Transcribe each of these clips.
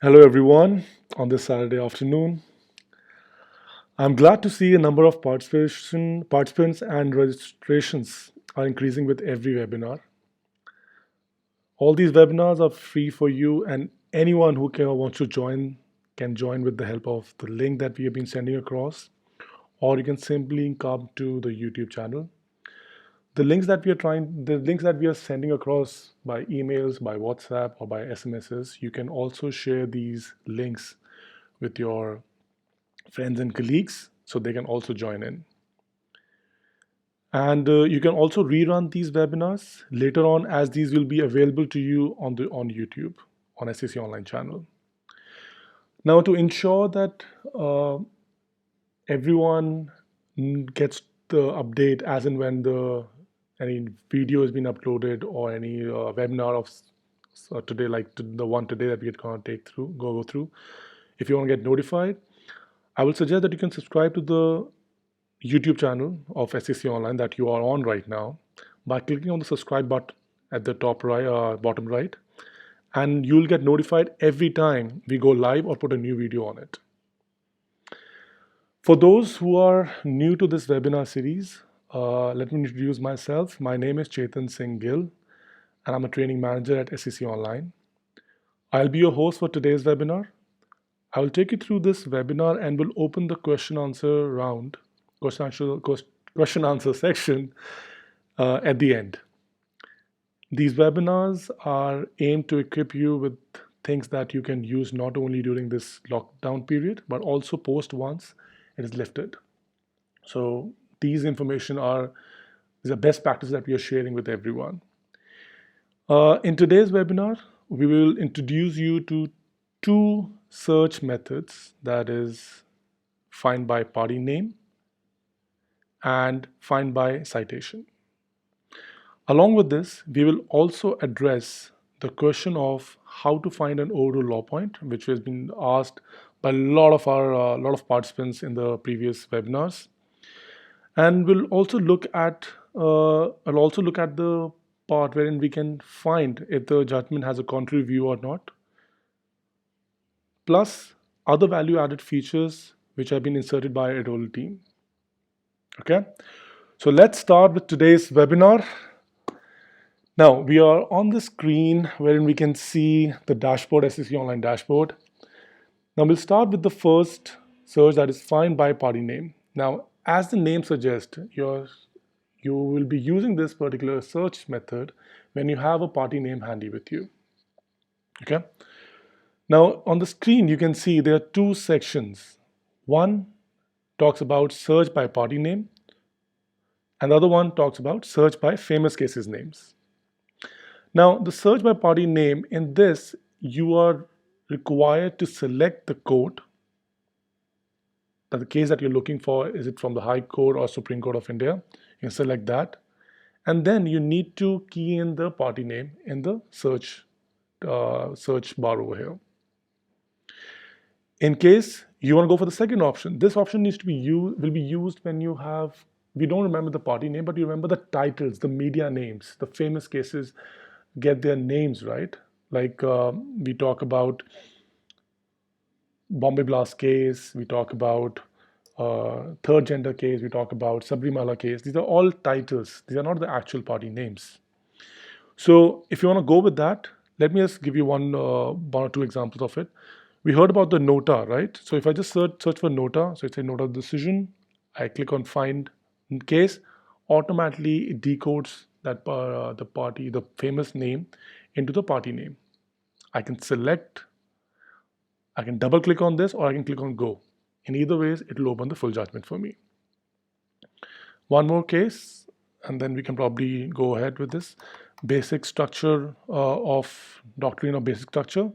Hello, everyone, on this Saturday afternoon. I'm glad to see a number of participants and registrations are increasing with every webinar. All these webinars are free for you, and anyone who wants to join can join with the help of the link that we have been sending across, or you can simply come to the YouTube channel. The links that we are sending across by emails, by WhatsApp, or by SMSs, you can also share these links with your friends and colleagues so they can also join in. And you can also rerun these webinars later on, as these will be available to you on YouTube on SCC Online channel. Now, to ensure that everyone gets the update as and when the any video has been uploaded or any webinar of today, like the one today that we're going to go through. If you want to get notified, I will suggest that you can subscribe to the YouTube channel of SCC Online that you are on right now by clicking on the subscribe button at the top right, bottom right, and you'll get notified every time we go live or put a new video on it. For those who are new to this webinar series, let me introduce myself. My name is Chetan Singh Gill, and I'm a training manager at SCC Online. I'll be your host for today's webinar. I will take you through this webinar and will open the question answer section at the end. These webinars are aimed to equip you with things that you can use not only during this lockdown period, but also post once it is lifted. So these are the best practices that we are sharing with everyone. In today's webinar, we will introduce you to two search methods, that is find by party name and find by citation. Along with this, we will also address the question of how to find an overall law point, which has been asked by a lot of participants in the previous webinars. And we'll also look at the part wherein we can find if the judgment has a contrary view or not, plus other value-added features which have been inserted by a role team. Okay, so let's start with today's webinar. Now we are on the screen wherein we can see the dashboard, SCC Online dashboard. Now we'll start with the first search, that is find by party name. Now, as the name suggests, you will be using this particular search method when you have a party name handy with you. Okay. Now on the screen you can see there are two sections. One talks about search by party name, and the other one talks about search by famous cases names. Now, the search by party name, in this, you are required to select the court, that the case that you're looking for, is it from the High Court or Supreme Court of India? You can select that. And then you need to key in the party name in the search bar over here. In case you want to go for the second option, this option will be used when we don't remember the party name, but you remember the titles, the media names, the famous cases get their names right. Like we talk about Bombay Blast case, we talk about third gender case, we talk about Sabrimala case. These are all titles. These are not the actual party names. So if you want to go with that, let me just give you one or two examples of it. We heard about the nota, right? So if I just search for nota, so it's a nota decision, I click on find case, automatically it decodes that the famous name into the party name. I can double click on this, or I can click on go. In either ways, it will open the full judgment for me. One more case, and then we can probably go ahead with this. Basic structure of doctrine of basic structure.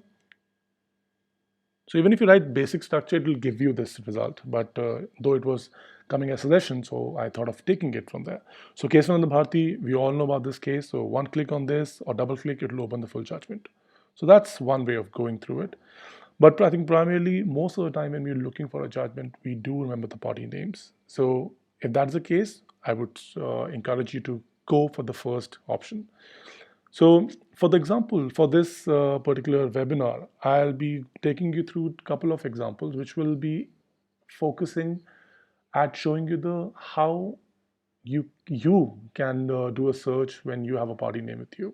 So even if you write basic structure, it will give you this result. But though it was coming as suggestion, so I thought of taking it from there. So case one in the Bharti, we all know about this case. So one click on this or double click, it will open the full judgment. So that's one way of going through it. But I think primarily, most of the time when we're looking for a judgment, we do remember the party names. So if that's the case, I would encourage you to go for the first option. So for the example, for this particular webinar, I'll be taking you through a couple of examples which will be focusing at showing you the how you can do a search when you have a party name with you.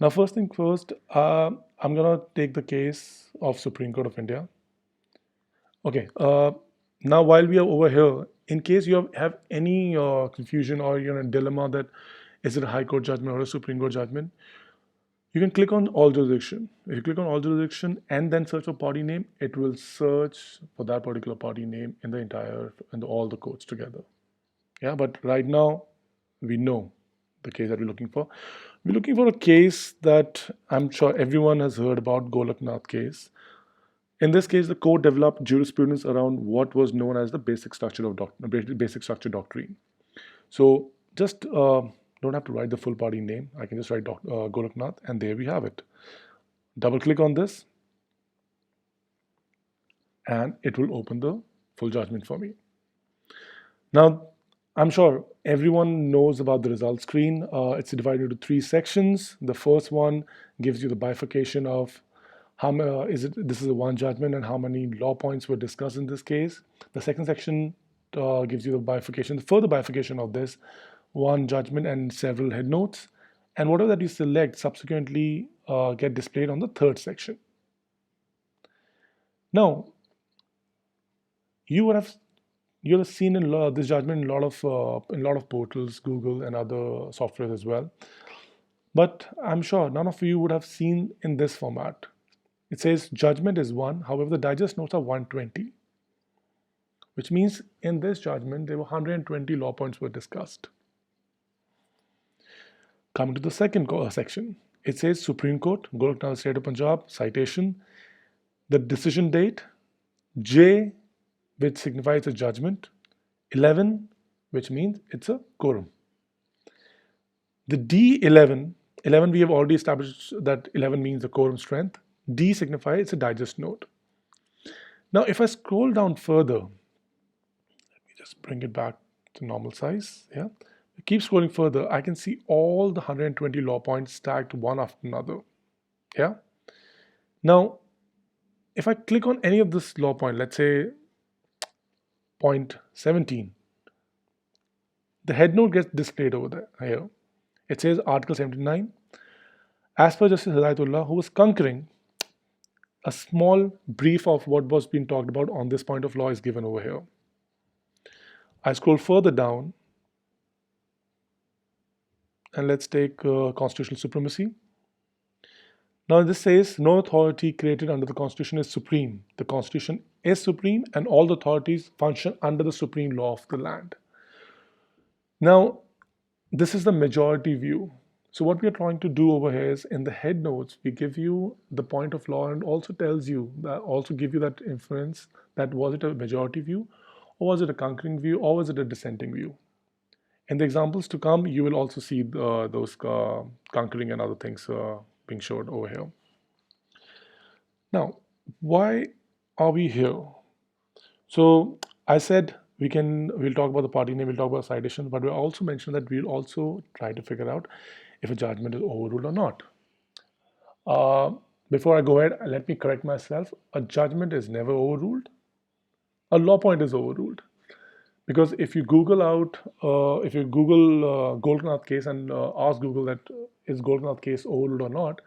Now, first thing first, I'm gonna take the case of Supreme Court of India. Okay. Now, while we are over here, in case you have any confusion or you're in a dilemma that is it a High Court judgment or a Supreme Court judgment, you can click on all jurisdiction. If you click on all jurisdiction and then search for party name, it will search for that particular party name in the entire and all the courts together. Yeah, but right now we know the case that we're looking for. We're looking for a case that I'm sure everyone has heard about, Golaknath case. In this case, the court developed jurisprudence around what was known as the basic structure doctrine. So just don't have to write the full party name. I can just write Golaknath, and there we have it. Double click on this, and it will open the full judgment for me. Now, I'm sure everyone knows about the result screen. It's divided into 3 sections. The first one gives you the bifurcation of how this is a one judgment and how many law points were discussed in this case. The second section gives you the further bifurcation of this one judgment and several head notes. And whatever that you select subsequently get displayed on the third section. Now, you have seen this judgment in a lot of portals, Google and other softwares as well. But I'm sure none of you would have seen in this format. It says judgment is 1, however the digest notes are 120, which means in this judgment there were 120 law points were discussed. Coming to the second section, it says Supreme Court, Golaknath State of Punjab, citation, the decision date, J, which signifies a judgment, 11, which means it's a quorum. The D11, 11 we have already established that 11 means the quorum strength. D signifies it's a digest note. Now, if I scroll down further, let me just bring it back to normal size. Yeah, keep scrolling further. I can see all the 120 law points stacked one after another. Yeah. Now, if I click on any of this law point, let's say point 17, the head note gets displayed over there. Here, it says Article 79. As per Justice Hidayatullah, who was concurring, a small brief of what was being talked about on this point of law is given over here. I scroll further down and let's take constitutional supremacy. Now this says no authority created under the Constitution is supreme. The Constitution is supreme and all the authorities function under the supreme law of the land. Now this is the majority view. So what we are trying to do over here is in the head notes, we give you the point of law and also tells you that give you that inference that was it a majority view or was it a concurring view or was it a dissenting view. In the examples to come, you will also see those concurring and other things being showed over here. Now, why are we here? So I said we'll talk about the party name, we'll talk about citation, but we also mentioned that we'll also try to figure out if a judgment is overruled or not. Before I go ahead, let me correct myself. A judgment is never overruled. A law point is overruled. Because if you Google Golaknath case and ask Google that is Golaknath case overruled or not,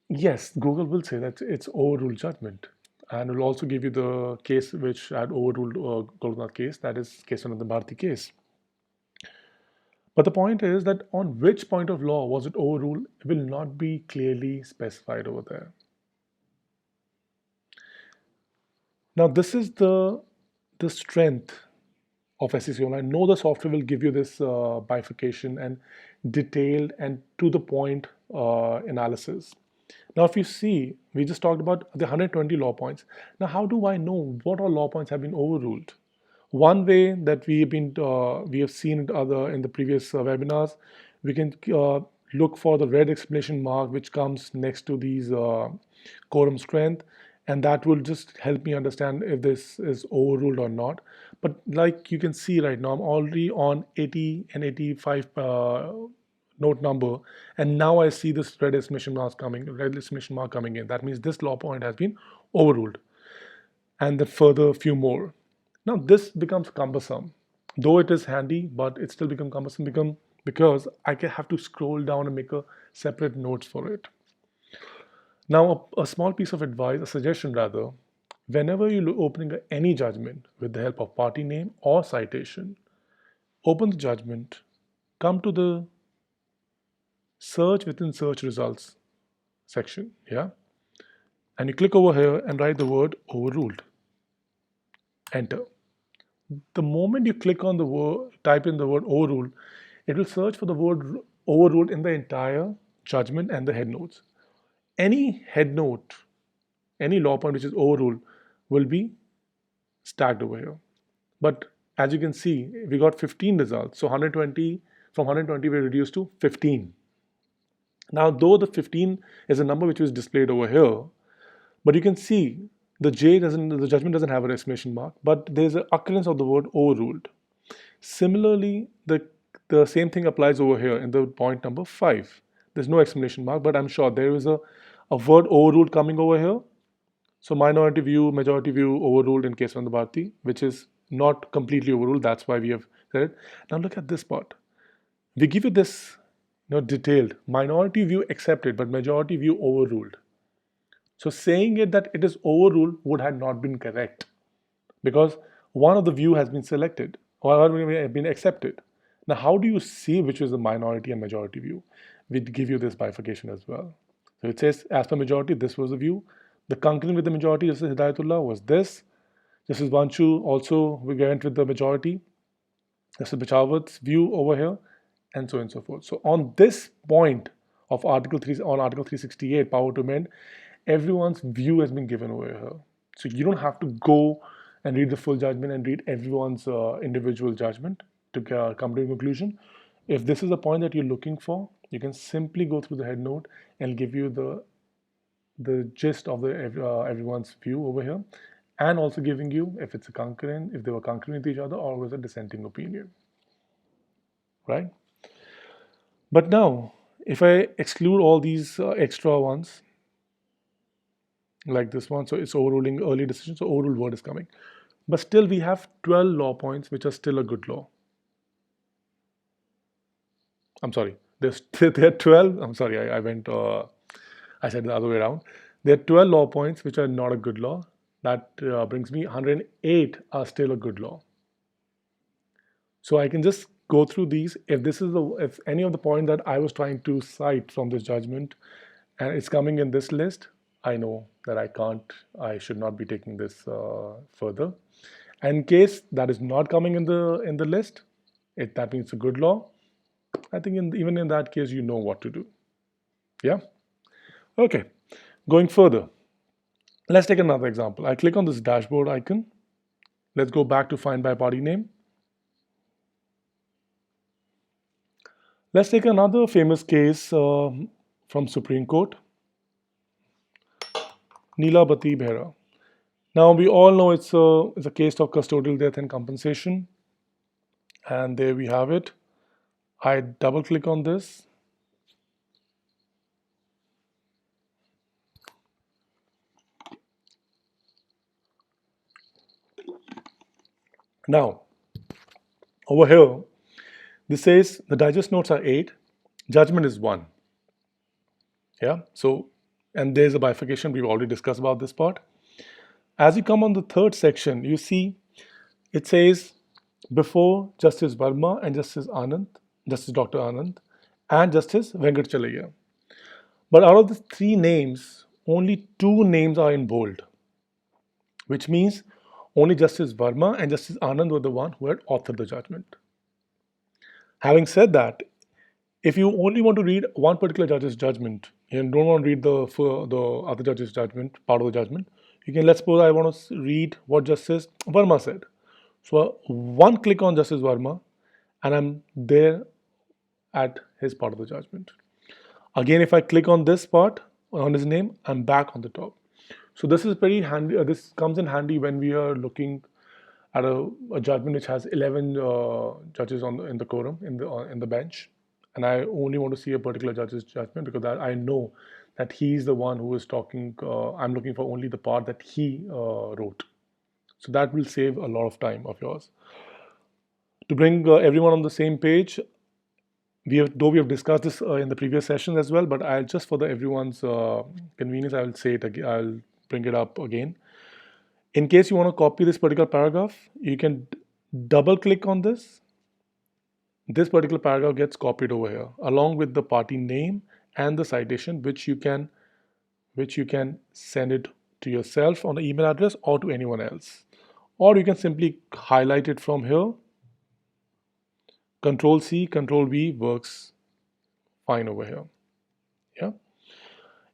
yes, Google will say that it's overruled judgment. And it will also give you the case which had overruled Golaknath case, that is case under the Bertie case. But the point is that on which point of law was it overruled will not be clearly specified over there. Now this is the strength of SCC Online. No, the software will give you this bifurcation and detailed and to the point analysis. Now if you see, we just talked about the 120 law points. Now how do I know what all law points have been overruled? One way that we have seen it in the previous webinars, we can look for the red exclamation mark which comes next to these quorum strength, and that will just help me understand if this is overruled or not. But like you can see right now, I'm already on 80 and 85 note number, and now I see this red exclamation mark coming in. That means this law point has been overruled. And then further a few more. Now this becomes cumbersome. Though it is handy, but it still becomes cumbersome because I can have to scroll down and make a separate notes for it. Now a small piece of advice, a suggestion rather, whenever you're opening any judgment with the help of party name or citation, open the judgment, come to the search within search results section, yeah? And you click over here and write the word overruled. Enter. The moment you click on the word, type in the word overruled, it will search for the word overruled in the entire judgment and the head notes. Any head note, any law point which is overruled will be stacked over here. But as you can see, we got 15 results. So 120, from 120 we reduced to 15. Now, though the 15 is a number which was displayed over here, but you can see the judgment doesn't have an exclamation mark, but there's an occurrence of the word overruled. Similarly, the same thing applies over here in the point number 5. There's no exclamation mark, but I'm sure there is a word overruled coming over here. So minority view, majority view overruled in case of the Barti, which is not completely overruled. That's why we have said it. Now look at this part. We give you this detailed minority view accepted, but majority view overruled. So saying it that it is overruled would have not been correct because one of the view has been selected or been accepted. Now, how do you see which is the minority and majority view? We give you this bifurcation as well. So it says, as per majority, this was the view. The concurrent with the majority, Justice Hidayatullah, was this. Justice Banshu also we went with the majority. Justice Bachawat's view over here, and so on and so forth. So on this point of Article 368, power to amend, everyone's view has been given over here. So you don't have to go and read the full judgment and read everyone's individual judgment to come to a conclusion. If this is the point that you're looking for, you can simply go through the head note and give you the gist of everyone's view over here, and also giving you if it's a concurrent, if they were concurrent with each other, or was a dissenting opinion, right? But now, if I exclude all these extra ones, like this one, so it's overruling early decision, so overruled word is coming. But still we have 12 law points which are still a good law. I'm sorry, there are 12, I'm sorry, I said the other way around. There are 12 law points which are not a good law. That brings me 108 are still a good law. So I can just go through these. If any of the point that I was trying to cite from this judgment and it's coming in this list, I know that I should not be taking this further. And in case that is not coming in the list, that means it's a good law. I think even in that case, you know what to do. Yeah? Okay, going further. Let's take another example. I click on this dashboard icon. Let's go back to find by party name. Let's take another famous case from Supreme Court. Neela Barrow. Now we all know it's a case of custodial death and compensation. And there we have it. I double click on this. Now, over here, this says the digest notes are 8, judgment is 1. Yeah, so, and there's a bifurcation, we've already discussed about this part. As you come on the third section, you see it says before Justice Verma and Justice Dr. Anand, and Justice Venkatachalaya. But out of the 3 names, only 2 names are in bold, which means only Justice Verma and Justice Anand were the one who had authored the judgment. Having said that, if you only want to read one particular judge's judgment and don't want to read the other judge's judgment, part of the judgment, you can, let's suppose I want to read what Justice Verma said. So one click on Justice Verma and I'm there at his part of the judgment. Again, if I click on this part, on his name, I'm back on the top. So this is very handy. This comes in handy when we are looking at a judgment which has 11 judges in the quorum, in the bench, and I only want to see a particular judge's judgment because I know that he's the one who is talking. I'm looking for only the part that he wrote. So that will save a lot of time of yours. To bring everyone on the same page, though we have discussed this in the previous session as well, but I'll just for everyone's convenience, I will say it again. I'll bring it up again. In case you want to copy this particular paragraph, you can double click on this. This particular paragraph gets copied over here along with the party name and the citation, which you can send it to yourself on the email address or to anyone else, or you can simply highlight it from here. Control C, Control V works fine over here. Yeah.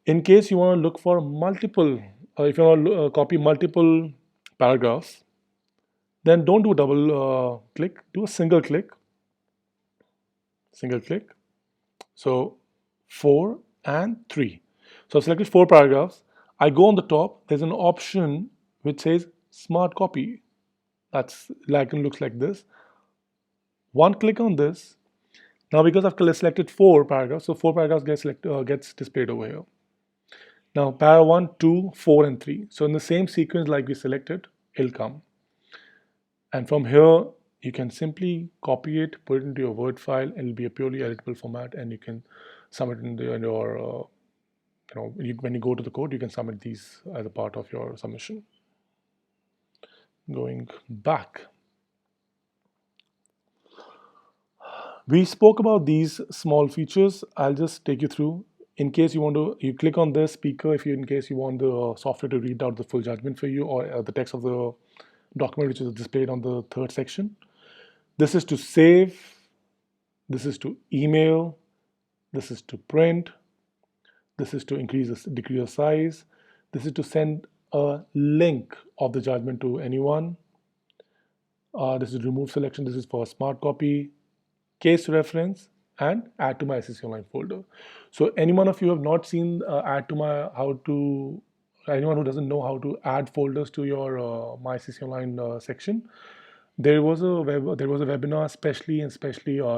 In case you want to look for multiple, if you want to copy multiple paragraphs, then don't do a double click, do a single click. Single click. So 4 and 3. So I've selected 4 paragraphs. I go on the top, there's an option which says Smart Copy. That's icon looks like this. One click on this. Now because I've selected 4 paragraphs, so 4 paragraphs gets displayed over here. Now para 1, 2, 4 and 3. So in the same sequence like we selected, it'll come. And from here, you can simply copy it, put it into your Word file, and it'll be a purely editable format, and you can submit it in your, when you go to the code, you can submit these as a part of your submission. Going back. We spoke about these small features. I'll just take you through. In case you want to, you click on this speaker in case you want the software to read out the full judgment for you or the text of the document which is displayed on the 3rd section. This is to save, this is to email, this is to print, this is to decrease the size, this is to send a link of the judgment to anyone, this is remove selection, this is for a smart copy, case reference, and add to my SCC Online folder. So anyone of you have not seen anyone who doesn't know how to add folders to your my SCC Online section, there was a webinar specially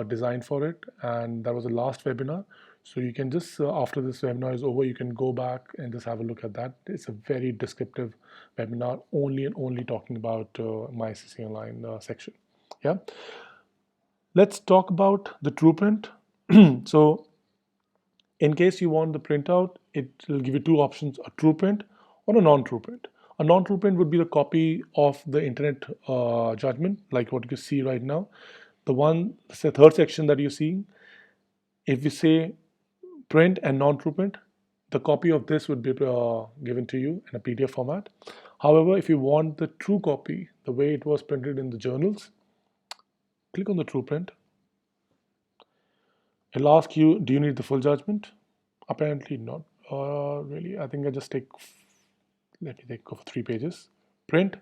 designed for it, and that was the last webinar. So you can just after this webinar is over, you can go back and just have a look at that. It's a very descriptive webinar, only talking about my SCC Online section. Yeah. Let's talk about the true print. So in case you want the printout, it will give you 2 options: a true print or a non-true print. A non-true print would be the copy of the internet judgment, like what you see right now. The 3rd section that you see, if we say print and non-true print, the copy of this would be given to you in a PDF format. However, if you want the true copy, the way it was printed in the journals, click on the true print. It'll ask you, do you need the full judgment? Apparently not really. I think let me take over 3 pages. Print.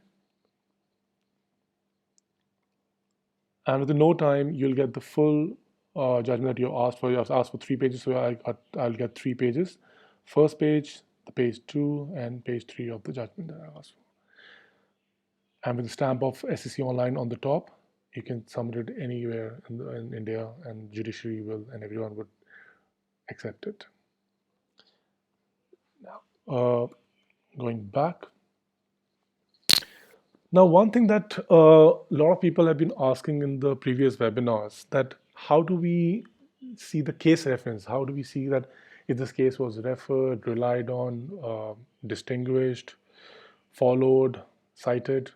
And within no time, you'll get the full judgment that you asked for. You have asked for 3 pages, so I'll get 3 pages. First page, the page 2, and page 3 of the judgment that I asked for. And with the stamp of SCC Online on the top, you can submit it anywhere in India, and judiciary will, and everyone would accept it. Now, going back. Now, one thing that a lot of people have been asking in the previous webinars, that how do we see the case reference? How do we see that if this case was referred, relied on, distinguished, followed, cited?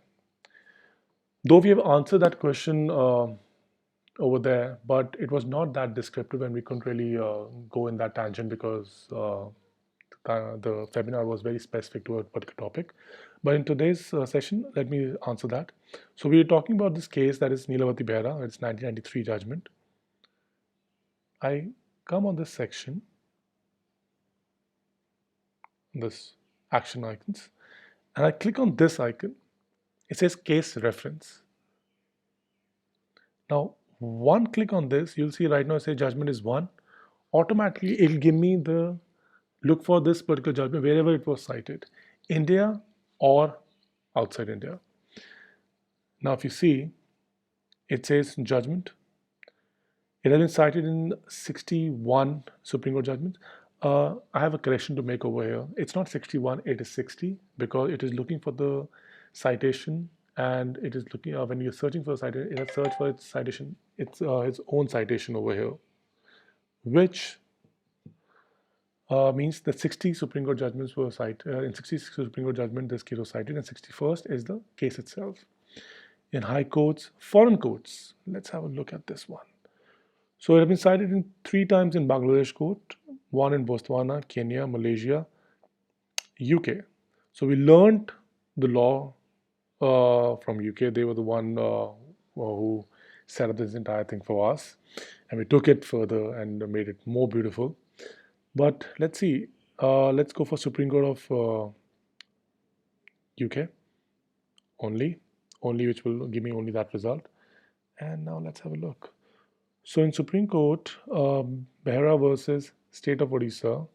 Though we have answered that question over there, but it was not that descriptive, and we couldn't really go in that tangent because the webinar was very specific to a particular topic. But in today's session, let me answer that. So we are talking about this case that is Neela Barrow. It's 1993 judgment. I come on this section, this action icons, and I click on this icon. It says case reference. Now, one click on this, you'll see right now it says judgment is 1. Automatically, it'll give me the look for this particular judgment wherever it was cited, India or outside India. Now, if you see, it says judgment. It has been cited in 61 Supreme Court judgments. I have a correction to make over here. It's not 61, it is 60 because it is looking for the citation, and it is looking when you're searching for a citation, it has searched for its citation, its own citation over here, which means that 60 Supreme Court judgments were cited. In 66 Supreme Court judgment, this case was cited, and 61st is the case itself. In high courts, foreign courts, let's have a look at this one. So it has been cited in 3 times in Bangladesh court, 1 in Botswana, Kenya, Malaysia, UK. So we learned the law from UK. They were the one who set up this entire thing for us, and we took it further and made it more beautiful. But let's see. Let's go for Supreme Court of UK only, which will give me only that result. And now let's have a look. So in Supreme Court, Barrow versus State of Odisha,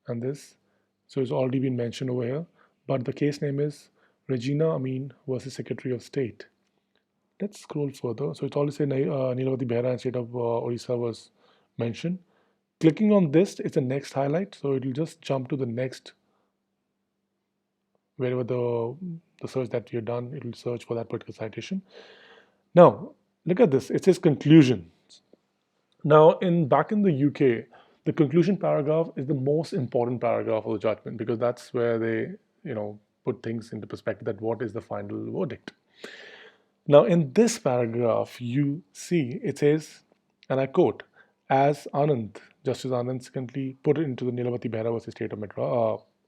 and this, so it's already been mentioned over here, but the case name is Regina Amin versus Secretary of State. Let's scroll further. So it's already say Neela Behra and State of Odisha was mentioned. Clicking on this, it's the next highlight, so it will just jump to the next, wherever the search that you've done, it will search for that particular citation. Now, look at this. It says conclusion. Now, back in the UK, the conclusion paragraph is the most important paragraph of the judgment because that's where they, put things into perspective that what is the final verdict. Now, in this paragraph, you see it says, and I quote, as Justice Anand secondly put it into the Neelavati Behra versus State of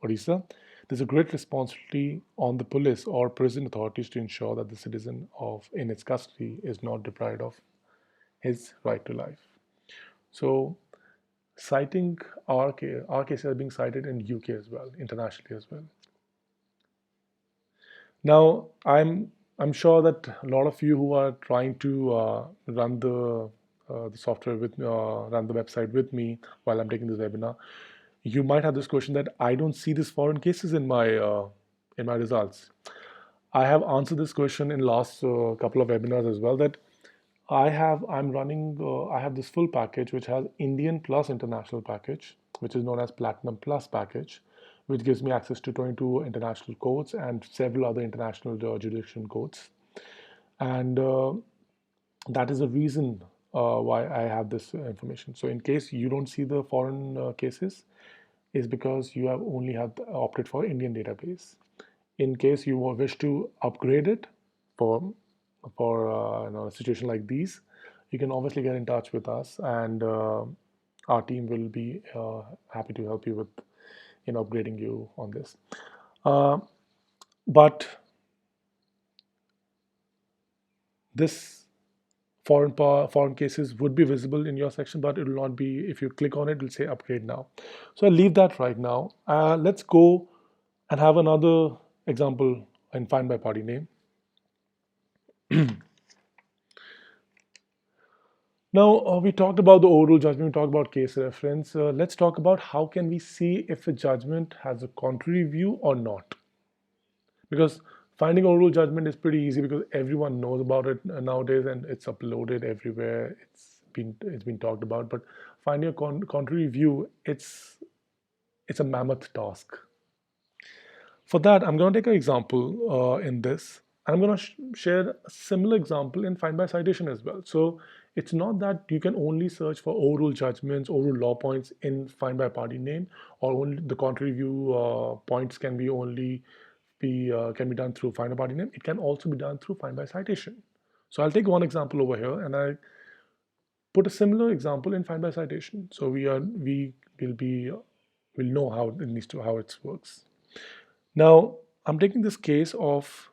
Odisha, there's a great responsibility on the police or prison authorities to ensure that the citizen in its custody is not deprived of his right to life. So, citing our cases are being cited in UK as well, internationally as well. Now, I'm sure that a lot of you who are trying to run the software run the website with me while I'm taking this webinar, you might have this question that I don't see these foreign cases in my results. I have answered this question in last couple of webinars as well, that I have this full package which has Indian plus international package, which is known as Platinum Plus package, which gives me access to 22 international courts and several other international jurisdiction courts. And that is the reason why I have this information. So in case you don't see the foreign cases, is because you have only opted for Indian database. In case you wish to upgrade it for a situation like these, you can obviously get in touch with us, and our team will be happy to help you with upgrading you on this. But this foreign cases would be visible in your section, but it will not be. If you click on it, it will say upgrade now. So I'll leave that right now. Let's go and have another example and find by party name. Now, we talked about the overruled judgment, we talked about case reference. Let's talk about how can we see if a judgment has a contrary view or not. Because finding overruled judgment is pretty easy because everyone knows about it nowadays and it's uploaded everywhere. It's been talked about. But finding a contrary view, it's a mammoth task. For that, I'm going to take an example in this. And I'm going to share a similar example in find by citation as well. So it's not that you can only search for overruled judgments, overruled law points in find by party name, or only the contrary view points can be done through find by party name. It can also be done through find by citation. So I'll take one example over here, and I put a similar example in find by citation. So we'll know how it works. Now I'm taking this case of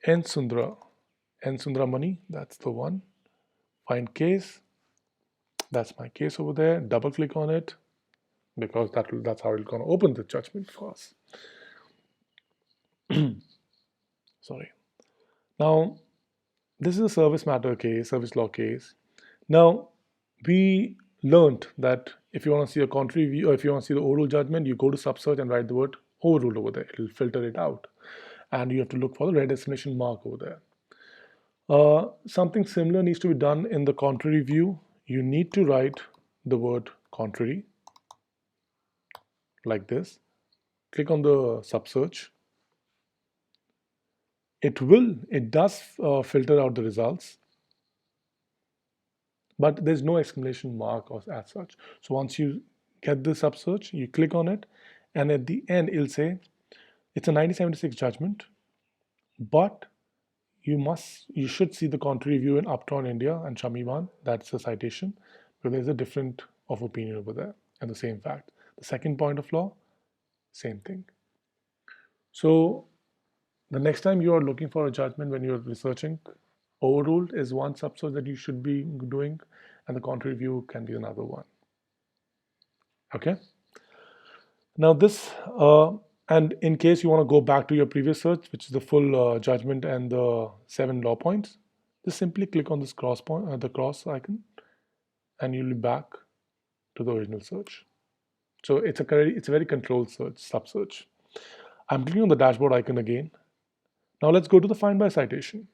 N Sundra Money. That's the one. Find case. That's my case over there. Double click on it because that's how it's going to open the judgment for us. Sorry. Now, this is a service law case. Now, we learned that if you want to see a contrary view, or if you want to see the overruled judgment, you go to subsearch and write the word overruled over there. It will filter it out. And you have to look for the red exclamation mark over there. Something similar needs to be done in the contrary view. You need to write the word contrary like this. Click on the sub search. It does filter out the results, but there's no exclamation mark or as such. So once you get the sub search, you click on it, and at the end it'll say it's a 1976 judgment, but you should see the contrary view in Uptown India and Shamiwan. That's the citation, but there's a different of opinion over there and the same fact. The second point of law, same thing. So the next time you are looking for a judgment when you're researching, overruled is one subsearch that you should be doing, and the contrary view can be another one. Okay. Now this, and in case you want to go back to your previous search, which is the full judgment and the 7 law points, just simply click on this cross point, the cross icon, and you'll be back to the original search. So it's a very controlled search, sub search. I'm clicking on the dashboard icon again. Now let's go to the find by citation.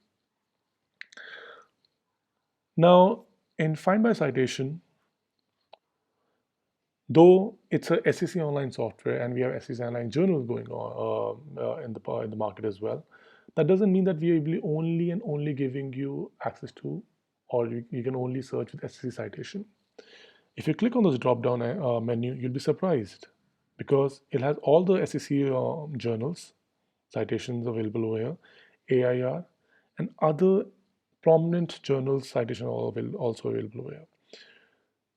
Now in find by citation, though it's a SCC online software and we have SCC online journals going on in the market as well, that doesn't mean that we are only and only giving you access to, or you can only search with SCC citation. If you click on this drop down menu, you'll be surprised because it has all the SCC journals, citations available over here, AIR, and other prominent journals citation are also available over here.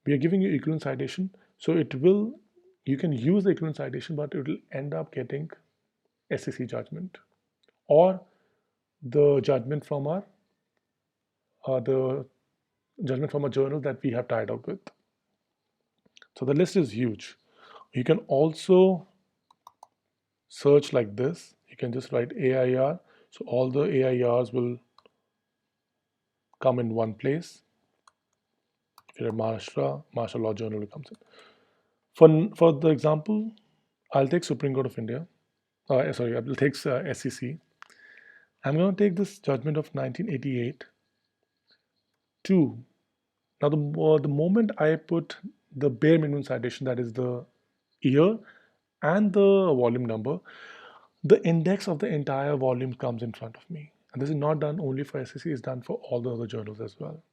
We are giving you equivalent citation, so you can use the equivalent citation, but it will end up getting SCC judgment or the judgment from a journal that we have tied up with. So the list is huge. You can also search like this. You can just write AIR. So all the AIRs will come in one place. If you're at Maharashtra Law Journal comes in. For the example, I'll take Supreme Court of India. I will take SCC. I'm going to take this judgment of 1988 to. Now, the moment I put the bare minimum citation, that is the year and the volume number, the index of the entire volume comes in front of me. And this is not done only for SCC, it's done for all the other journals as well.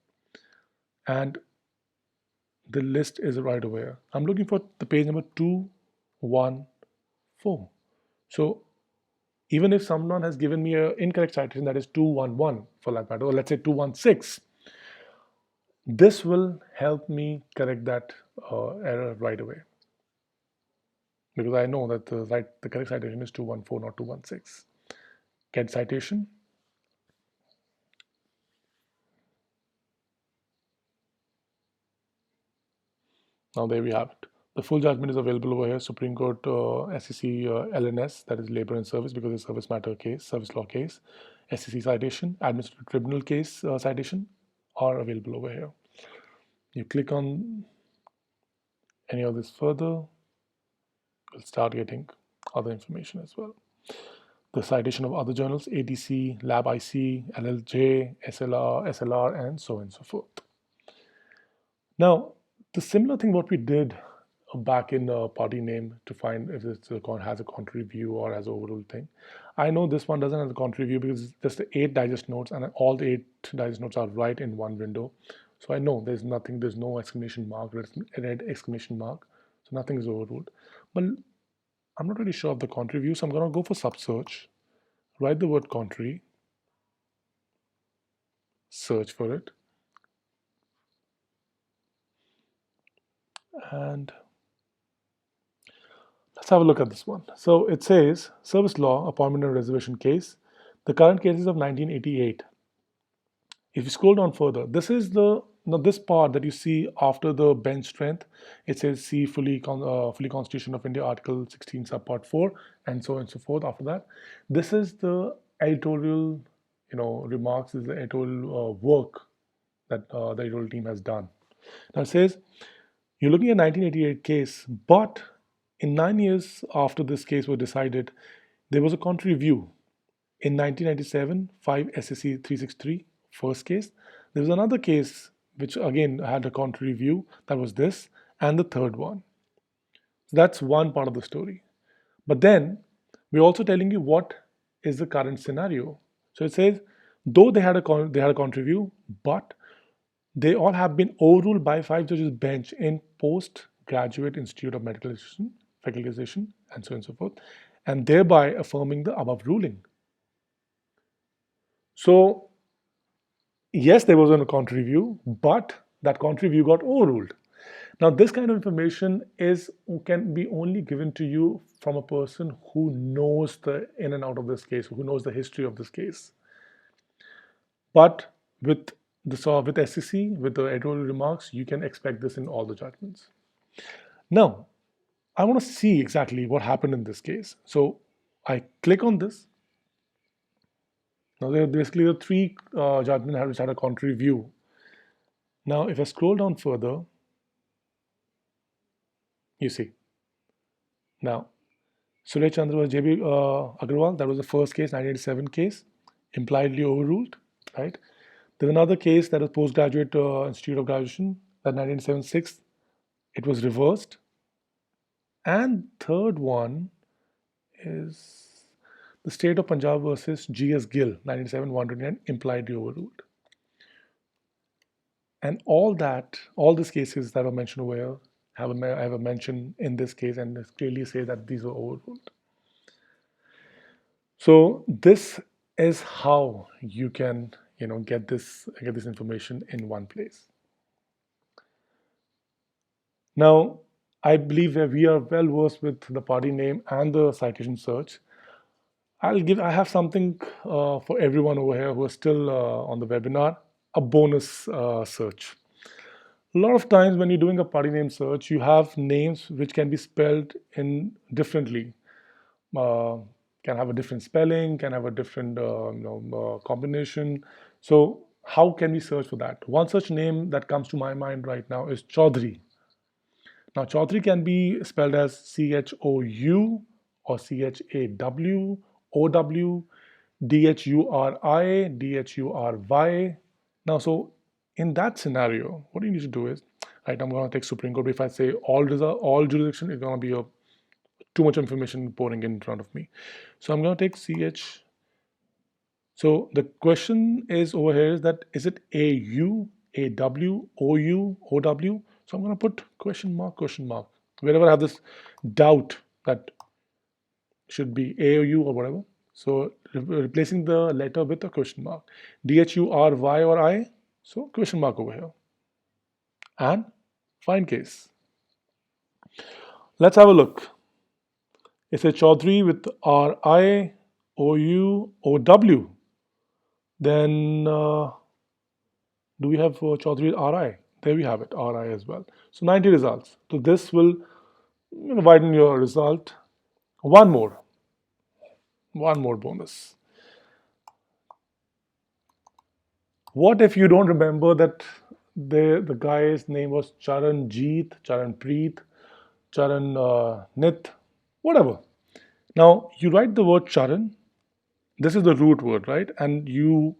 And the list is right over here. I'm looking for the page number 214. So even if someone has given me an incorrect citation, that is 211 for that matter, or let's say 216, this will help me correct that error right away, because I know that the correct citation is 214, not 216. Get citation. Now there we have it. The full judgment is available over here. Supreme Court SCC LNS, that is labor and service, because it's service matter case, service law case. SCC citation, administrative tribunal case citation are available over here. You click on any of this further, you'll start getting other information as well. The citation of other journals, ADC, Lab IC, LLJ, SLR, and so on and so forth. Now, the similar thing what we did back in party name to find if it has a contrary view or has overruled thing. I know this one doesn't have a contrary view because it's just the 8 digest notes, and all the 8 digest notes are right in one window. So I know there's no exclamation mark, red exclamation mark, so nothing is overruled. But I'm not really sure of the contrary view, so I'm going to go for sub search, write the word contrary, search for it, and let's have a look at this one. So it says service law appointment and reservation case. The current case is of 1988. If you scroll down further, this is this part that you see after the bench strength. It says see fully Constitution of India Article 16 subpart 4 and so on and so forth. After that, this is the editorial remarks, is the editorial work that the editorial team has done. Now it says you're looking at 1988 case, but in 9 years after this case was decided, there was a contrary view. In 1997, 5 SCC 363 first case. There was another case which again had a contrary view, that was this, and the third one. So that's one part of the story. But then we're also telling you what is the current scenario. So it says, though they had a contrary view, but they all have been overruled by 5 judges bench in postgraduate Institute of Medical Facultization, and so on and so forth, and thereby affirming the above ruling. So yes, there was a contrary view, but that contrary view got overruled. Now, this kind of information can be only given to you from a person who knows the in and out of this case, who knows the history of this case. But with with SCC, with the editorial remarks, you can expect this in all the judgments. Now, I want to see exactly what happened in this case. So I click on this. Now, there are basically the three judgments which had a contrary view. Now, if I scroll down further, you see. Now, Suraj Chandra was JB Agarwal, that was the first case, 1987 case, impliedly overruled, right? There's another case that is postgraduate Institute of Graduation, that 1976, it was reversed. And third one is the state of Punjab versus GS Gill, 1997-129, impliedly overruled. And all these cases that are mentioned over here have a mention in this case and clearly say that these were overruled. So this is how you can get this information in one place. Now, I believe that we are well versed with the party name and the citation search. I have something for everyone over here who is still on the webinar, a bonus search. A lot of times when you're doing a party name search, you have names which can be spelled in differently. Can have a different spelling, can have a different combination. So how can we search for that? One such name that comes to my mind right now is Chaudhary. Now, Chaudhary can be spelled as Chou or Chaw, OW, Dhuri, Dhury. Now, so in that scenario, what you need to do is, right, I'm going to take Supreme Court. If I say all jurisdiction, it's going to be too much information pouring in front of me. So I'm going to take CH. So the question is over here is that, is it AU, AW, OU, OW? So I'm going to put question mark, wherever I have this doubt that should be AOU or whatever. So replacing the letter with a question mark. DHURY or I, so question mark over here. And find case. Let's have a look. It's a Chaudhary with RI, OU, OW. Then do we have Chaudhary RI? There we have it, RI as well. So 90 results. So this will widen your result. One more bonus. What if you don't remember that the guy's name was Charanjeet, Charanpreet, Charan Nit, whatever. Now you write the word Charan. This is the root word, right? And you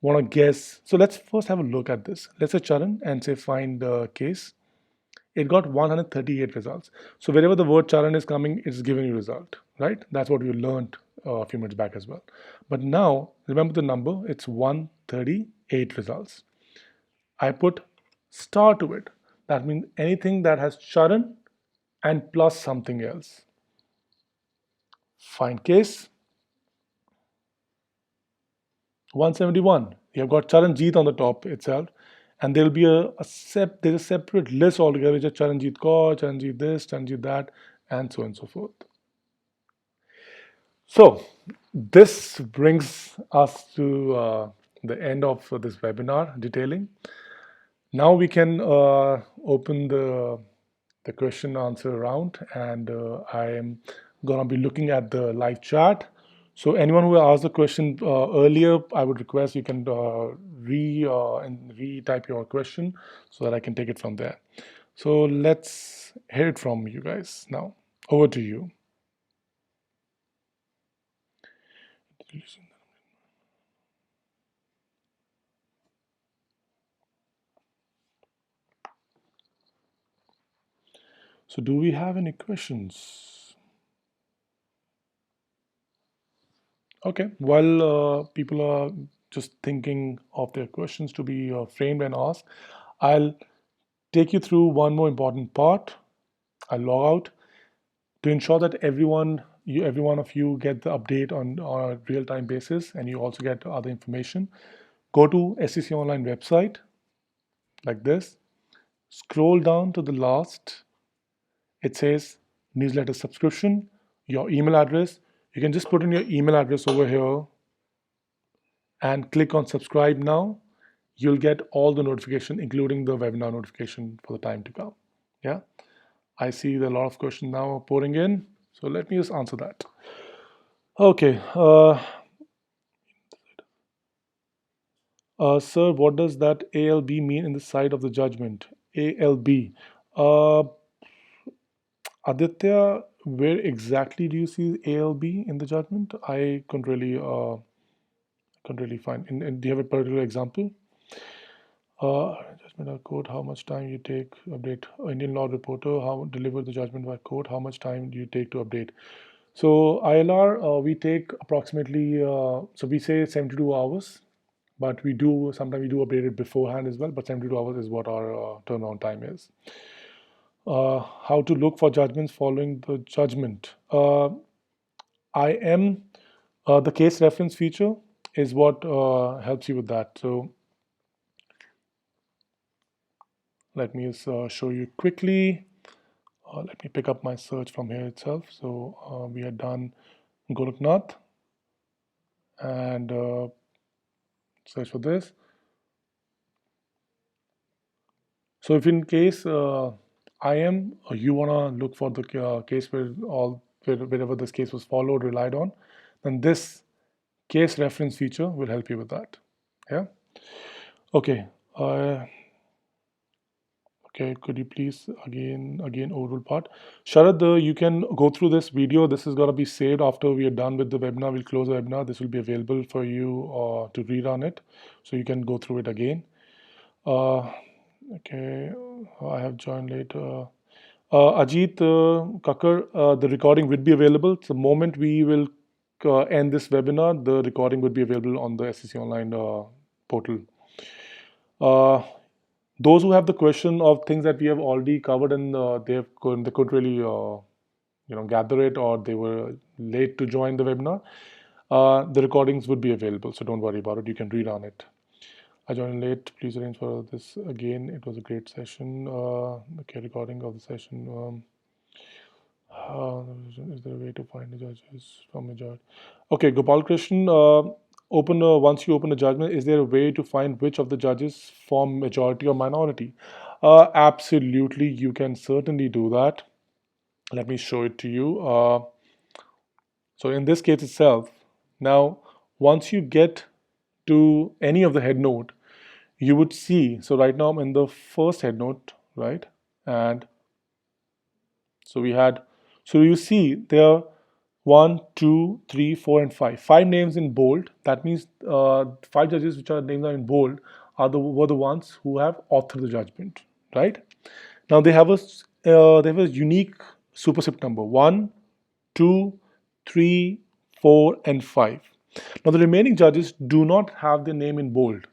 want to guess. So let's first have a look at this. Let's say Charan and say find the case. It got 138 results. So wherever the word Charan is coming, it's giving you result, right? That's what we learned a few minutes back as well. But now, remember the number, it's 138 results. I put star to it. That means anything that has Charan and plus something else. Find case. 171. You have got Charanjeet on the top itself. And there'll be there's a separate list altogether, which is Charanjeet Kaur, Charanjeet this, Charanjeet that, and so on and so forth. So this brings us to the end of this webinar detailing. Now we can open the question answer round, and I am going to be looking at the live chat. So anyone who asked the question earlier, I would request you can re-type your question so that I can take it from there. So let's hear it from you guys now. Over to you. So do we have any questions? Okay, while people are just thinking of their questions to be framed and asked, I'll take you through one more important part. I'll log out to ensure that every one of you get the update on a real-time basis, and you also get other information. Go to SCC Online website like this. Scroll down to the last. It says newsletter subscription, your email address. You can just put in your email address over here and click on subscribe now. You'll get all the notification, including the webinar notification for the time to come. Yeah, I see there are a lot of questions now pouring in, so let me just answer that. Okay, sir, what does that ALB mean in the side of the judgment? ALB. Uh, Aditya, where exactly do you see ALB in the judgment? I couldn't really find. Do you have a particular example? Judgment by court. How much time you take to update? Indian law reporter. How deliver the judgment by court? How much time do you take to update? So ILR, we take approximately. So we say 72 hours, but we do sometimes we do update it beforehand as well. But 72 hours is what our turnaround time is. How to look for judgments following the judgment. I am the case reference feature is what helps you with that. So let me just show you quickly. Let me pick up my search from here itself. So we had done Goloknath and search for this. So if in case I am, or you want to look for the case wherever this case was followed, relied on, then this case reference feature will help you with that. Yeah. Okay. Okay, could you please again overall part. Sharad, you can go through this video. This is going to be saved after we are done with the webinar. We'll close the webinar. This will be available for you to rerun it, so you can go through it again. Okay, I have joined later. Ajit Kakkar, the recording will be available. The moment we will end this webinar, the recording would be available on the SCC Online portal. Those who have the question of things that we have already covered and they could really gather it, or they were late to join the webinar, the recordings would be available, so don't worry about it. You can rerun it. I joined late. Please arrange for this again. It was a great session. Okay, recording of the session. Is there a way to find the judges from majority? Okay, Gopal Krishnan, once you open a judgment, is there a way to find which of the judges form majority or minority? Absolutely, you can certainly do that. Let me show it to you. So in this case itself, now once you get to any of the head note, you would see, so right now I'm in the first head note, right? And so you see there are 1, 2, 3, 4, and 5. 5 names in bold. That means 5 judges which are names are in bold were the ones who have authored the judgment, right? Now they have a unique superscript number 1, 2, 3, 4, and 5. Now the remaining judges do not have their name in bold,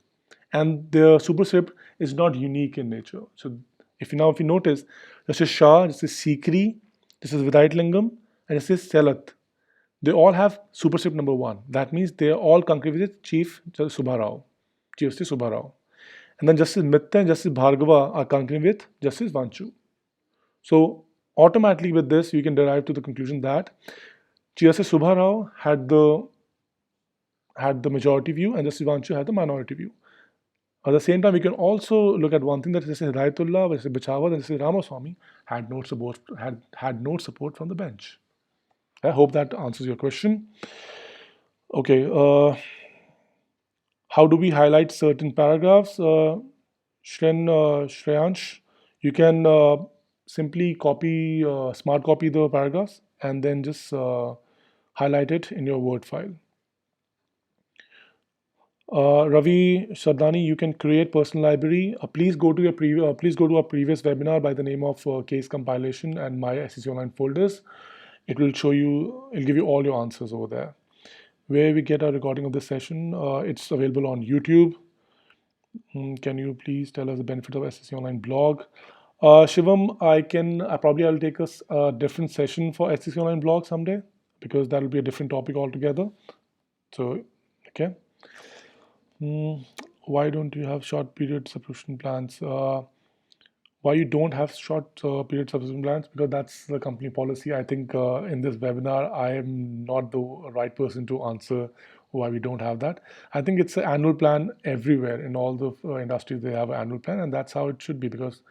and the superscript is not unique in nature. So if you notice, this is Shah, this is Sikri, this is Vidayat Lingam, and this is Selat. They all have superscript number 1. That means they are all concurrent with Chief Justice Subbarao, Chief Justice Subbarao. And then Justice Mitta and Justice Bhargava are concurrent with Justice Vanchu. So automatically with this, you can derive to the conclusion that Chief Justice Subbarao had the majority view and Justice Vanchu had the minority view. At the same time, we can also look at one thing, that Justice Hidayatullah, Justice Bichawat, and Justice Ramaswamy had no support from the bench. I hope that answers your question. Okay, how do we highlight certain paragraphs? Shreyansh, you can simply smart copy the paragraphs and then just highlight it in your Word file. Ravi Shardani, you can create personal library. Please go to our previous webinar by the name of case compilation and my SCC Online folders. It will show you, it'll give you all your answers over there. Where we get our recording of this session, it's available on YouTube. Can you please tell us the benefit of SCC Online blog? Shivam, I'll take a different session for SCC Online blog someday because that'll be a different topic altogether. So, okay. Why don't you have short period subscription plans? Why you don't have short period subscription plans? Because that's the company policy. I think in this webinar, I am not the right person to answer why we don't have that. I think it's an annual plan everywhere in all the industries. They have an annual plan, and that's how it should be because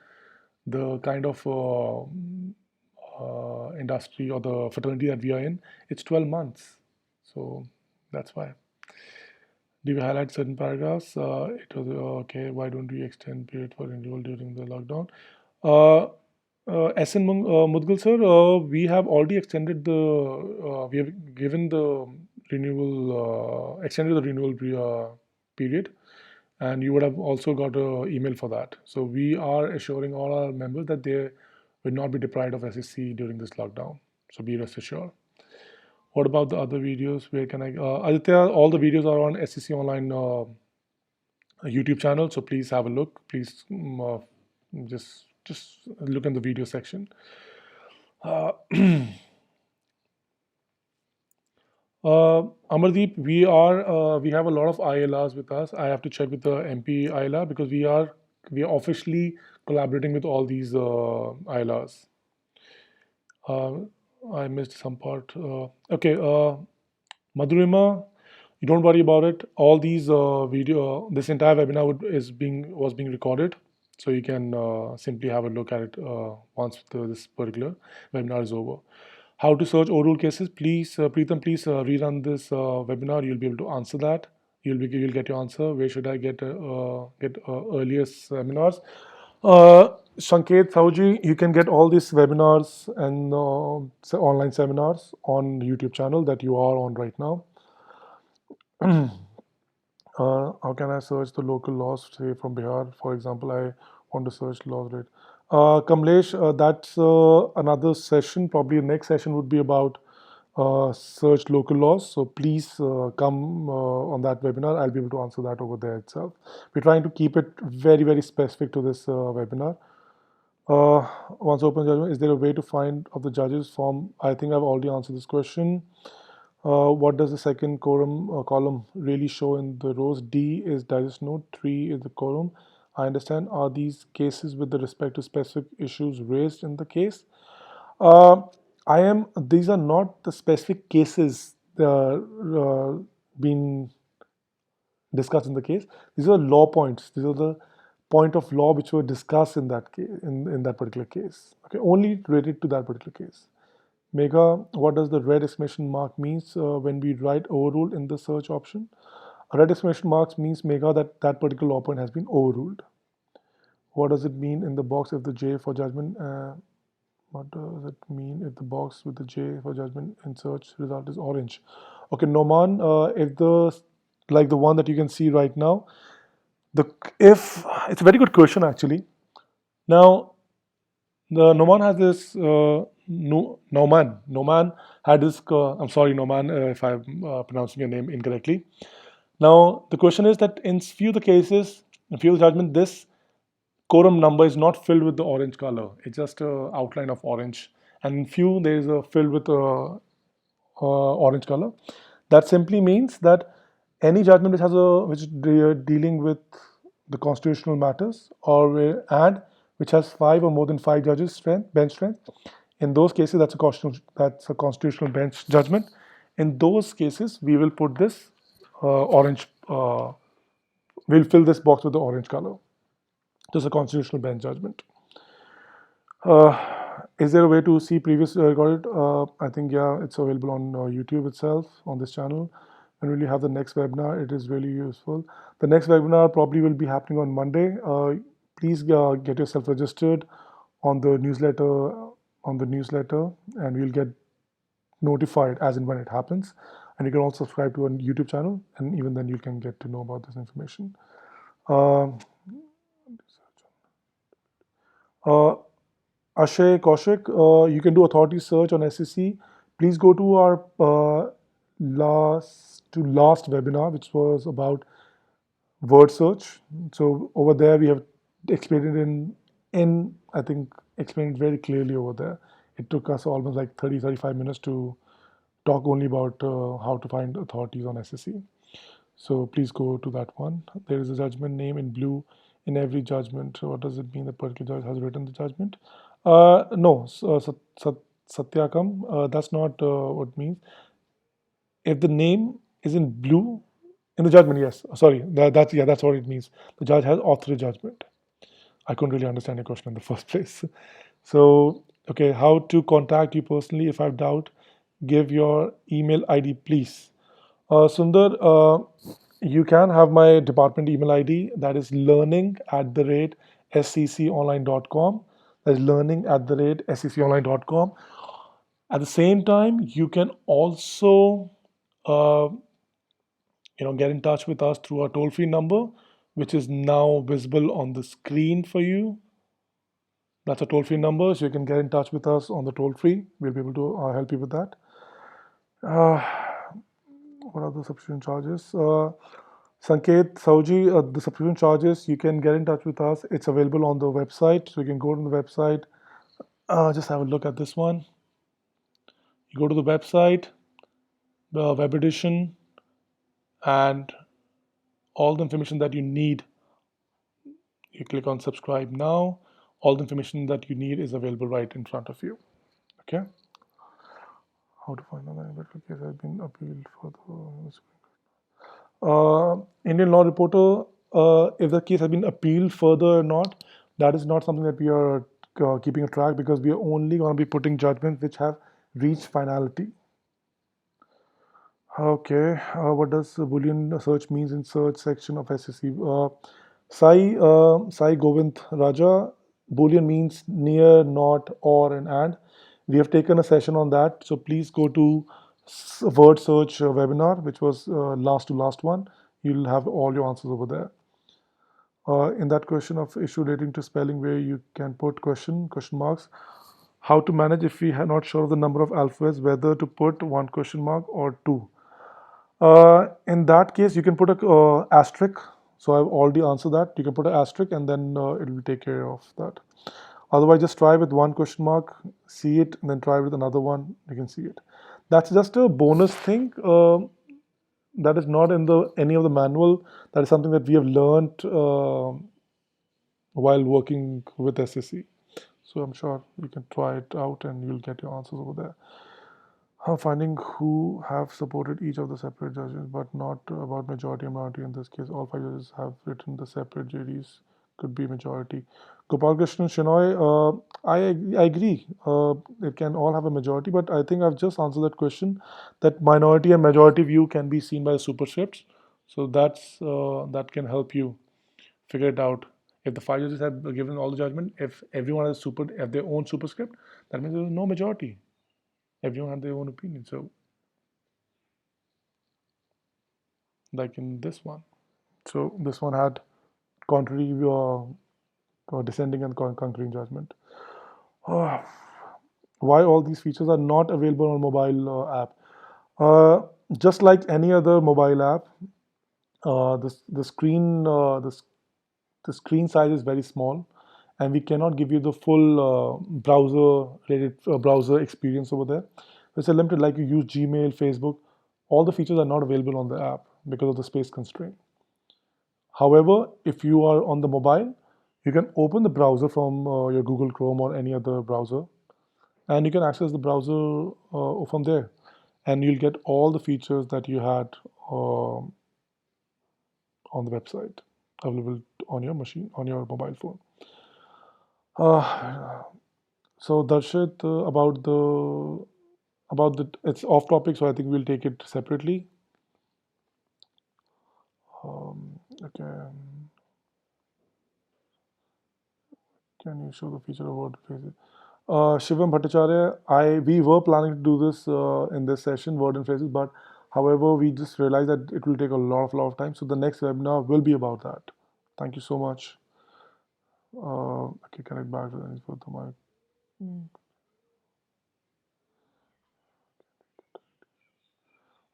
the kind of industry or the fraternity that we are in, it's 12 months. So that's why. Do we highlight certain paragraphs? It was okay. Why don't we extend period for renewal during the lockdown? SN Mudgal sir, we have already extended we have given the renewal, extended the renewal period, and you would have also got an email for that. So we are assuring all our members that they will not be deprived of SSC during this lockdown. So be rest assured. What about the other videos? Where can I? Aditya, all the videos are on SCC Online YouTube channel, so please have a look. Please just look in the video section. Amardeep, we have a lot of ILRs with us. I have to check with the MP ILR because we are officially collaborating with all these ILRs. I missed some part. Okay, Madhurima, you don't worry about it. All these this entire webinar was being recorded, so you can simply have a look at it once this particular webinar is over. How to search overruled cases? Please, Preetham, please rerun this webinar. You'll be able to answer that. You'll get your answer. Where should I get earliest seminars? Sanket Sauji, you can get all these webinars and online seminars on the YouTube channel that you are on right now. How can I search the local laws, say from Bihar? For example, I want to search laws rate. Kamlesh, that's another session. Probably the next session would be about search local laws. So please come on that webinar. I'll be able to answer that over there itself. We're trying to keep it very, very specific to this webinar. Once open judgment, is there a way to find of the judges form? I think I've already answered this question. What does the second column really show in the rows? D is digest note, 3 is the column. I understand. Are these cases with the respect to specific issues raised in the case? These are not the specific cases being discussed in the case. These are law points. These are the point of law which were discussed in that case, in that particular case. Okay, only related to that particular case. Mega, what does the red exclamation mark means when we write overruled in the search option? A red exclamation mark means Mega that particular law point has been overruled. What does it mean in the box if the J for judgment? What does it mean if the box with the J for judgment in search result is orange? Okay, Noman, if like the one that you can see right now, it's a very good question actually. Now, Noman has this. Noman had this. I'm sorry, Noman, if I'm pronouncing your name incorrectly. Now, the question is that in few of the cases, in few of the judgment, this quorum number is not filled with the orange color. It's just an outline of orange. And in few, there is a filled with orange color. That simply means that any judgment which is dealing with the constitutional matters and which has 5 or more than 5 judges bench strength, in those cases that's a constitutional bench judgment. In those cases we will put this orange, we'll fill this box with the orange color. This is a constitutional bench judgment. Is there a way to see previous recorded? I think, yeah, it's available on YouTube itself, on this channel. When will you have the next webinar? It is really useful. The next webinar probably will be happening on Monday. Please get yourself registered on the newsletter, and we'll get notified as and when it happens. And you can also subscribe to a YouTube channel, and even then you can get to know about this information. Um uh, Ashay Kaushik, you can do authority search on SCC. Please go to our last webinar, which was about word search. So over there we have explained it in I think explained it very clearly over there. It took us almost like 30-35 minutes to talk only about how to find authorities on SSC. So please go to that one. There is a judgment name in blue in every judgment. So what does it mean the particular judge has written the judgment? No, Satyakam, that's not what it means. If the name is in blue in the judgment, yes. Sorry, that's what it means. The judge has authored a judgment. I couldn't really understand your question in the first place. So, okay, how to contact you personally? If I have doubt, give your email ID, please. Sundar, you can have my department email ID. That is learning@scconline.com. That is learning@scconline.com. At the same time, you can also uh, get in touch with us through our toll-free number, which is now visible on the screen for you. That's a toll-free number, so you can get in touch with us on the toll-free. We'll be able to help you with that. Uh, what are the subscription charges? Sanket Sauji, the subscription charges, you can get in touch with us. It's available on the website, so you can go to the website. Just have a look at this one. You go to the website, the web edition, and all the information that you need. You click on subscribe now. All the information that you need is available right in front of you. Okay. How to find out that case has been appealed for the Indian law reporter. If the case has been appealed further or not, that is not something that we are keeping a track, because we are only going to be putting judgments which have reached finality. Okay, what does Boolean search means in search section of SCC? Sai Govind Raja, Boolean means near, not, or, and. We have taken a session on that, so please go to word search webinar, which was last to last one. You'll have all your answers over there. In that question of issue relating to spelling, where you can put question marks, how to manage if we are not sure of the number of alphabets, whether to put one question mark or two. In that case, you can put a asterisk. So I've already answered that. You can put an asterisk, and then it will take care of that. Otherwise, just try with one question mark, see it, and then try with another one. You can see it. That's just a bonus thing. That is not in the any of the manual. That is something that we have learned while working with SSC. So I'm sure you can try it out, and you'll get your answers over there. Finding who have supported each of the separate judges, but not about majority and minority. In this case, all five judges have written the separate JDs, could be majority. Gopal Krishnan Shenoy, I agree. It can all have a majority, but I think I've just answered that question. That minority and majority view can be seen by the superscripts, so that can help you figure it out. If the five judges have given all the judgment, if everyone has have their own superscript, that means there is no majority. Everyone had their own opinion. So, like in this one, so this one had contrary descending and concurring judgment. Uh, why all these features are not available on mobile app? Just like any other mobile app, the screen the screen size is very small, and we cannot give you the full browser experience over there. It's a limited, like you use Gmail, Facebook. All the features are not available on the app because of the space constraint. However, if you are on the mobile, you can open the browser from your Google Chrome or any other browser, and you can access the browser from there, and you'll get all the features that you had on the website available on your machine, on your mobile phone. So Darshit, about the it's off topic, so I think we'll take it separately. Okay. Can you show the feature of word phrases? Shivam Bhattacharya, we were planning to do this in this session, word and phrases, but However, we just realized that it will take a lot of time. So the next webinar will be about that. Thank you so much. Okay, connect back to the mic.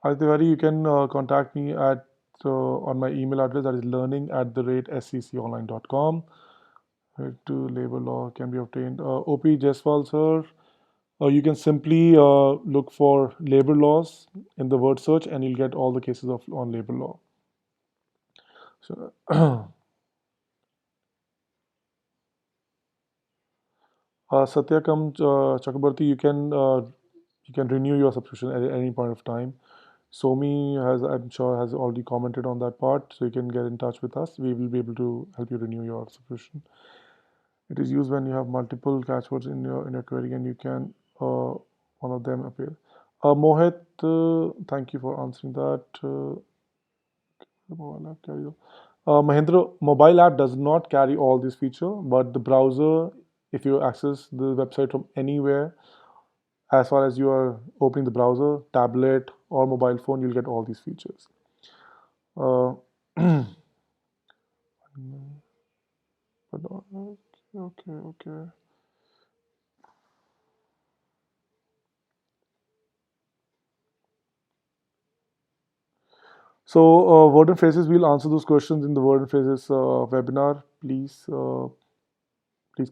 Aditya, you can contact me at on my email address, that is learning@scconline.com. To labor law can be obtained. OP Jaiswal sir, you can simply look for labor laws in the word search, and you'll get all the cases of on labor law. So, Satyakam Chakrabarti, you can renew your subscription at any point of time. Somi has, I'm sure, has already commented on that part, so you can get in touch with us. We will be able to help you renew your subscription. It is used when you have multiple catchwords in your query, and you can one of them appear. Mohit, thank you for answering that. Mahindra mobile app does not carry all these features, but the browser, if you access the website from anywhere, as far as you are opening the browser, tablet or mobile phone, you'll get all these features. Uh, okay. So, word and phrases, we'll answer those questions in the word and phrases webinar. Please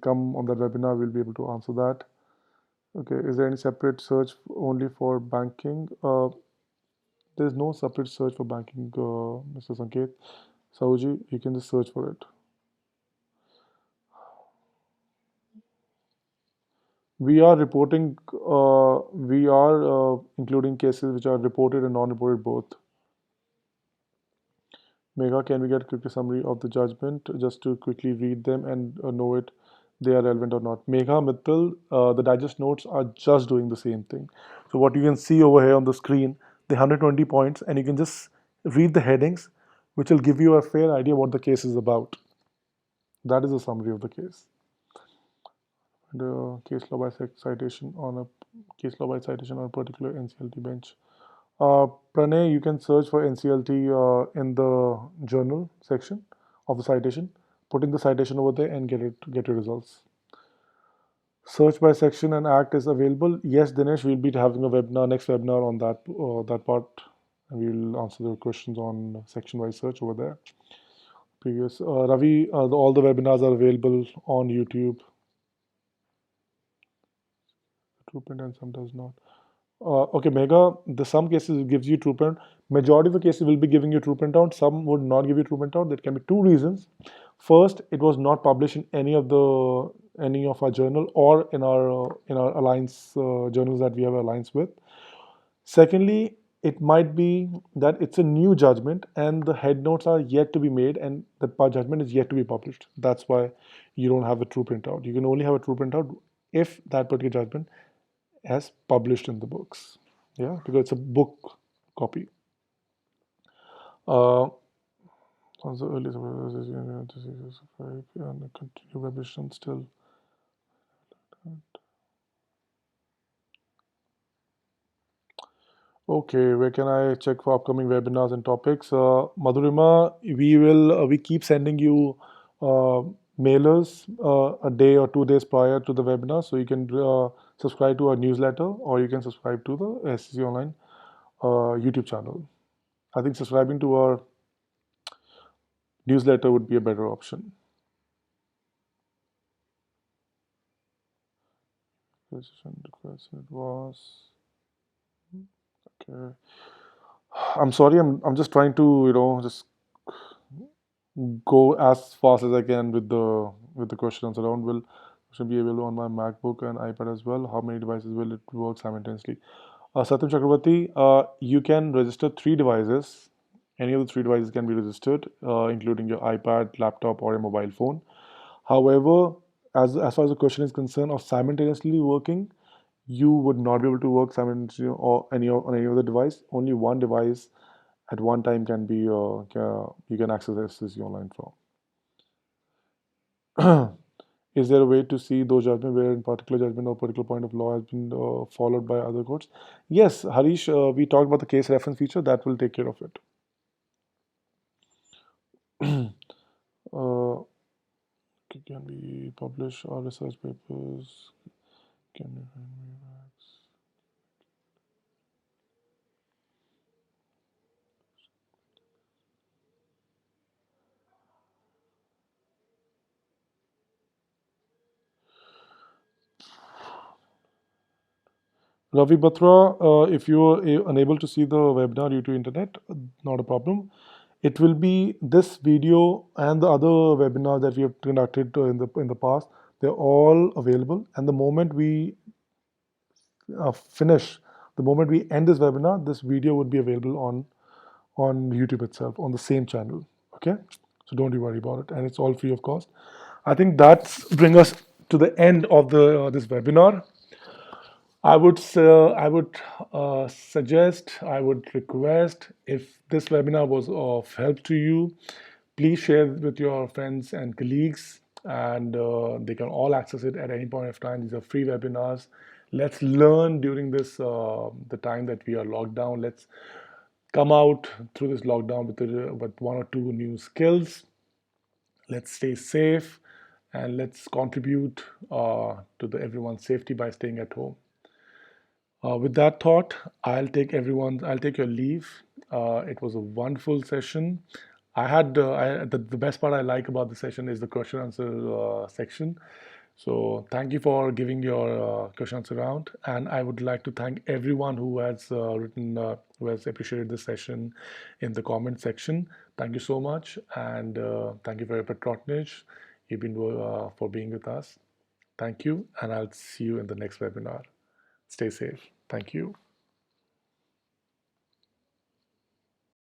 come on that webinar. We'll be able to answer that. Okay, is there any separate search only for banking? There's no separate search for banking, Mr. Sanket. Sauji, you can just search for it. We are reporting, we are including cases which are reported and non-reported both. Megha, can we get a quick summary of the judgment just to quickly read them and know it they are relevant or not? Megha, Mittal, the digest notes are just doing the same thing. So what you can see over here on the screen, the 120 points, and you can just read the headings, which will give you a fair idea what the case is about. That is a summary of the case. The case law by citation on a particular NCLT bench. Pranay, you can search for NCLT in the journal section of the citation, putting the citation over there and get your results. Search by section and act is available. Yes, Dinesh, we'll be having a next webinar on that part, and we'll answer the questions on section-wise search over there. Previous Ravi, all the webinars are available on YouTube. TruePrint and some does not. Okay, Mega, some cases it gives you true print. Majority of the cases will be giving you true printout. Some would not give you true printout. There can be two reasons. First, it was not published in any of our journal or in our alliance journals that we have alliance with. Secondly, it might be that it's a new judgment and the head notes are yet to be made and the judgment is yet to be published. That's why you don't have a true printout. You can only have a true printout if that particular judgment as published in the books. Yeah, because it's a book copy. On the earliest and continue revision still. Okay, where can I check for upcoming webinars and topics? Madhurima, we keep sending you mailers a day or 2 days prior to the webinar, so you can subscribe to our newsletter or you can subscribe to the SCC Online YouTube channel. I think subscribing to our newsletter would be a better option. It was okay. I'm sorry. I'm just trying to just go as fast as I can with the questions around. Will should be available on my MacBook and iPad as well. How many devices will it work simultaneously? Satyam Chakrabarti, you can register 3 devices. Any of the 3 devices can be registered, including your iPad, laptop, or a mobile phone. However, as far as the question is concerned of simultaneously working, you would not be able to work simultaneously or on any other device. Only one device at one time can be you can access SCC Online from. Is there a way to see those judgments where in particular judgment or particular point of law has been followed by other courts? Yes, Harish, we talked about the case reference feature. That will take care of it. uh, can we publish our research papers? Can we find rewrites? Ravi Batra, if you are unable to see the webinar due to internet, not a problem. It will be this video and the other webinar that we have conducted in the past. They're all available, and the moment we finish, the moment we end this webinar, this video would be available on YouTube itself on the same channel. Okay, so don't you worry about it, and it's all free of cost. I think that's bring us to the end of the this webinar. I would suggest, I would request, if this webinar was of help to you, please share it with your friends and colleagues, and they can all access it at any point of time. These are free webinars. Let's learn during this the time that we are locked down. Let's come out through this lockdown with one or two new skills. Let's stay safe, and let's contribute to everyone's safety by staying at home. With that thought, I'll take your leave. It was a wonderful session. The best part I like about the session is the question answer section. So thank you for giving your question answer round. And I would like to thank everyone who has who has appreciated this session in the comment section. Thank you so much. And thank you for your patronage. You've been for being with us. Thank you. And I'll see you in the next webinar. Stay safe. Thank you.